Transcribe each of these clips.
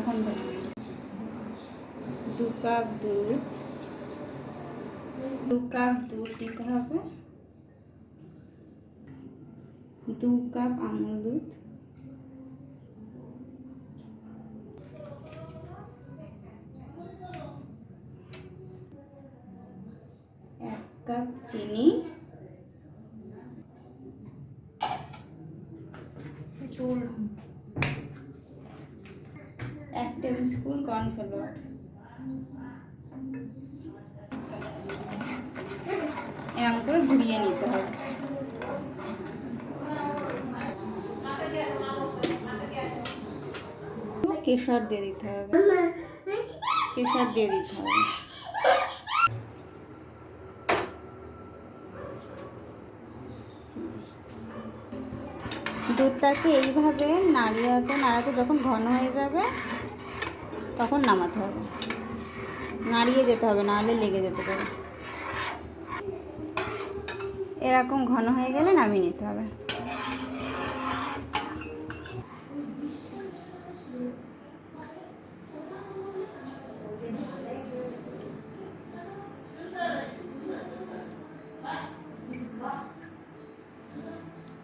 এখন 2 কাপ দুধ, 2 কাপ দুধ দিতে হবে, 2 কাপ আমুল দুধ, 1 কাপ চিনি, 1 টেবিল স্পুন কর্নফ্লাওয়ার। এরকম করে ঘুরিয়ে নিতে হবে। কেশর দিয়ে দিতে হবে, কেশর দিয়ে দিতে হবে। দুধটাকে এইভাবে নাড়াতে নাড়াতে যখন ঘন হয়ে যাবে তখন নামাতে হবে, নাড়িয়ে যেতে হবে, নাহলে লেগে যেতে পারে। এরকম ঘন হয়ে গেলে নামিয়ে নিতে হবে।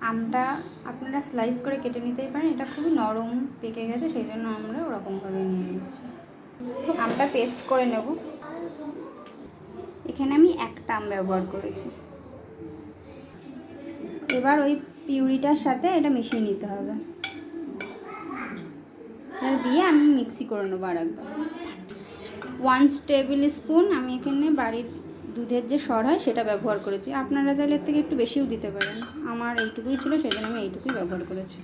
আমটা আপনারা স্লাইস করে কেটে নিতেই পারেন, এটা খুবই নরম পেকে গেছে, সেই জন্য আমরা ওরকমভাবে নিয়ে নিচ্ছি। আমটা পেস্ট করে নেব। এখানে আমি 1টা আম ব্যবহার করেছি। এবার ওই পিউরিটার সাথে এটা মিশিয়ে নিতে হবে, দিয়ে আমি মিক্সি করে নেবো আর একবার। 1 টেবিল স্পুন আমি এখানে বাড়ির দুধের যে সর হয় সেটা ব্যবহার করেছি। আপনারা চাইলে এর থেকে একটু বেশিও দিতে পারেন, আমার এইটুকুই ছিল সেই জন্য আমি এইটুকুই ব্যবহার করেছি।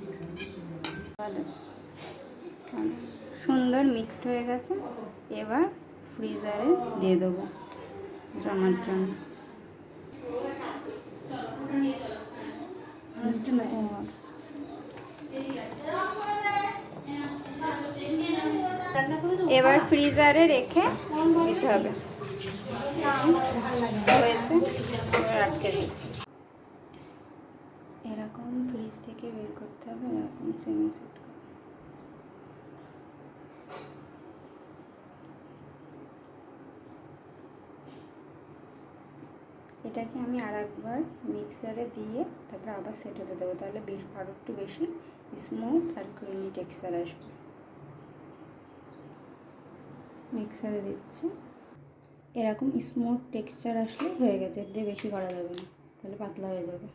সুন্দর মিক্সড হয়ে গেছে, এবার ফ্রিজারে দিয়ে দেবো জমার জন্য। এবার ফ্রিজারে রেখে দিতে হবে। হয়েছে, এবার আটকে দিচ্ছি। এরকম ফ্রিজ থেকে বের করতে হবে, এরকম সেমি সেট করে। এটাকে আমি আর একবার মিক্সারে দিয়ে তারপরে আবার সেট হতে দেবো, তাহলে আরও একটু বেশি স্মুথ আর ক্রিমি টেক্সচার আসবে। মিক্সারে দিচ্ছি, এরকম স্মুথ টেক্সচার আসলে হয়ে গেছে, এর দিয়ে বেশি করা যাবে না, তাহলে পাতলা হয়ে যাবে।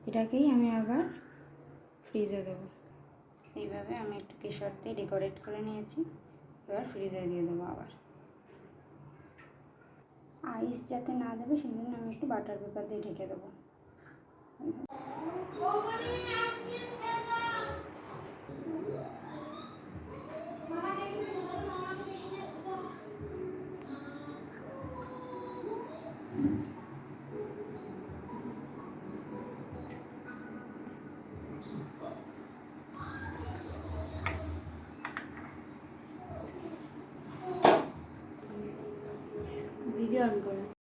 এটাকেই আমি আবার ফ্রিজে দেবো। এইভাবে আমি একটু কেশর দিয়ে ডেকোরেট করে নিয়েছি, এবার ফ্রিজে দিয়ে দেবো আবার। আইস যাতে না দেবে সেই জন্য আমি একটু বাটার পেপার দিয়ে ঢেকে দেবো।